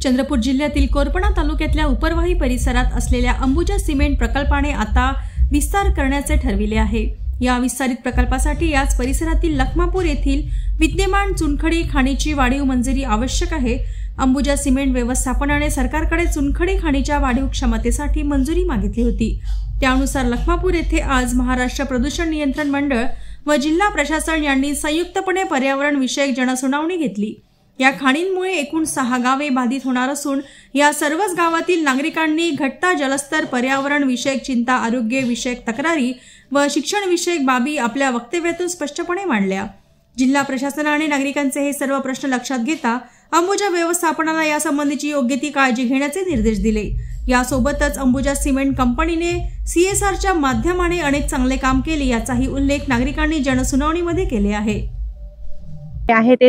चंद्रपूर जिल्ह्यातील कोरपणा तालुक्यातल्या उपरवाही परिसरात असलेल्या अंबुजा सिमेंट प्रकल्पाने आता विस्तार करण्याचे ठरविले आहे। या विस्तारित प्रकल्पासाठी याच परिसरातील लखमापूर येथील विद्यमान चुनखडी खाणीची वाढीव मंजुरी आवश्यक आहे। अंबुजा सिमेंट व्यवस्थापनाने सरकारकडे चुनखडी खाणीच्या वाढीव क्षमतेसाठी मंजुरी मागितली होती। त्यानुसार लखमापूर येथे आज महाराष्ट्र प्रदूषण नियंत्रण मंडळ व जिल्हा प्रशासन यांनी संयुक्तपणे पर्यावरण विषयक जनसुनावणी घेतली। या खाणींमुळे एकूण 6 गावे बाधित होणार असून या सर्वच गावातील नागरिकांनी घटता जलस्तर, पर्यावरण विषयक चिंता, आरोग्य विषयक तक्रारी व शिक्षण विषयक बाबी आपल्या वक्तव्यातून स्पष्टपणे मांडल्या। जिल्हा प्रशासनाने नागरिकांचे हे सर्व प्रश्न लक्षात घेता अंबुजा व्यवस्थापनाला यासंबंधीची योग्य ती काळजी घेण्याचे निर्देश दिले। यासोबतच अंबुजा सिमेंट कंपनीने CSRच्या माध्यमाने अनेक चांगले काम केले याचाही उल्लेख नागरिकांनी जनसुनावणीमध्ये केले आहे।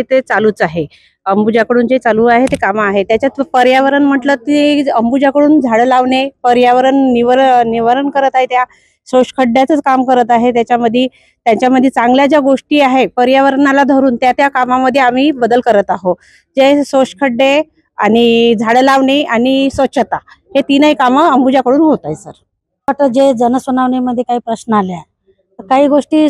ते चालूच आहे। अंबुजाकडून जे चालू आहे ते काम आहे। त्याच्यात पर्यावरण म्हटलं की अंबुजाकडून झाडं लावणे, पर्यावरण निवारण करत आहे, त्या शोषखड्ड्याचंच काम करत आहे। त्याच्यामध्ये चांगल्या ज्या गोष्टी आहे पर्यावरणाला धरून त्या कामामध्ये आम्ही बदल करत आहोत। जे शोषखड्डे आणि झाडं लावणे आणि स्वच्छता हे तीनही कामं अंबुजाकडून होत आहे सर। जे जनसुनावणीमध्ये काही प्रश्न आले, काही गोष्टी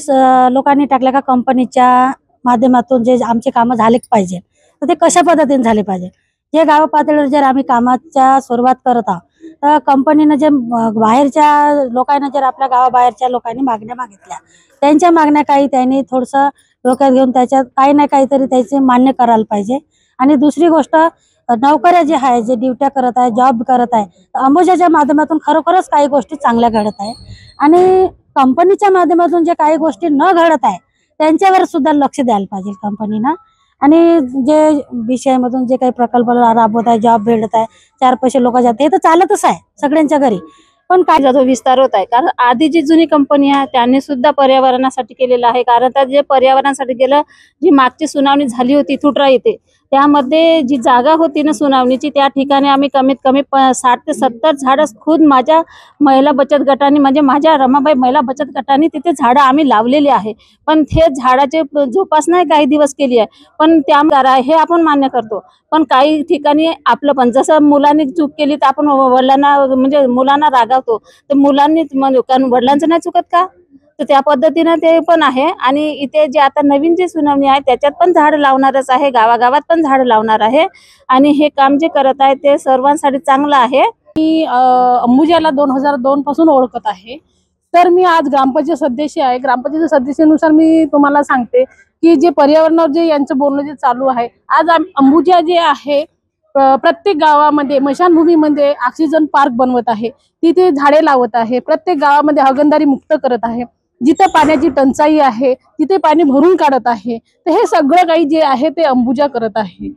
लोकांनी टाकल्या का कंपनीच्या माध्यमातून जे आमचे कामं झाले पाहिजे तर ते कशा पद्धतीने झाले पाहिजे। जे गाव पातळीवर जर आम्ही कामाच्या सुरुवात करत आहोत तर कंपनीने जे बाहेरच्या लोकांना जर आपल्या गावाबाहेरच्या लोकांनी मागण्या मागितल्या, त्यांच्या मागण्या काही त्यांनी थोडंसं डोक्यात घेऊन त्याच्यात काही ना काहीतरी त्याचे मान्य करायला पाहिजे। आणि दुसरी गोष्ट, नोकऱ्या जे आहे, जे ड्युट्या करत आहे, जॉब करत आहे, अंबुजाच्या माध्यमातून खरोखरच काही गोष्टी चांगल्या घडत आहे। आणि कंपनीच्या माध्यमातून जे काही गोष्टी न घडत आहे त्यांच्यावर सुद्धा लक्ष द्यायला पाहिजे कंपनीनं। आणि जे विषयामधून जे काही प्रकल्प राबवत आहे, जॉब भेटत आहे, 4 पैसे लोक जाते, हे तर चालतच आहे सगळ्यांच्या घरी, पण काय जो विस्तार होत आहे कारण आधी जी जुनी कंपनी आहे त्यांनी सुद्धा पर्यावरणासाठी केलेलं आहे। कारण त्या जे पर्यावरणासाठी गेलं, जी मागची सुनावणी झाली होती थुटरा येथे, त्यामध्ये जी जागा होती ना सुनावणीची, त्या ठिकाणी आम्ही कमीत कमी 60 ते 70 झाडं खुद माझ्या महिला बचत गटाने, म्हणजे माझ्या रमाबाई महिला बचत गटाने तिथे झाडं आम्ही लावलेली आहे। पण ते झाडाचे जोपासना काही दिवस केली आहे, पण त्या हे आपण मान्य करतो। पण काही ठिकाणी आपलं पण जसं मुलांनी चूक केली तर आपण वडिलांना म्हणजे मुलांना रागावतो, तर मुलांनी कारण वडिलांचं नाही चुकत का, तर त्या पद्धतीने ते पण आहे। आणि इथे जे आता नवीन जी सुनावणी आहे त्याच्यात पण झाड लावणारच आहे, गावागावात पण झाड लावणार आहे। आणि हे काम जे करत आहे ते सर्वांसाठी चांगलं आहे। मी अंबुजाला 2002 पासून ओळखत आहे। तर मी आज ग्रामपंचायत सदस्य आहे। ग्रामपंचायत सदस्यानुसार मी तुम्हाला सांगते की जे पर्यावरणावर जे यांचं बोलणं जे चालू आहे, आज अंबुजा जे आहे प्रत्येक गावामध्ये मशानभूमीमध्ये ऑक्सिजन पार्क बनवत आहे, तिथे झाडे लावत आहे, प्रत्येक गावामध्ये हागणदारी मुक्त करत आहे। जिथे पाण्याची टंचाई आहे तिथे पाणी भरून काढत आहे। तर हे सगळं काही जे आहे ते अंबुजा करत आहे।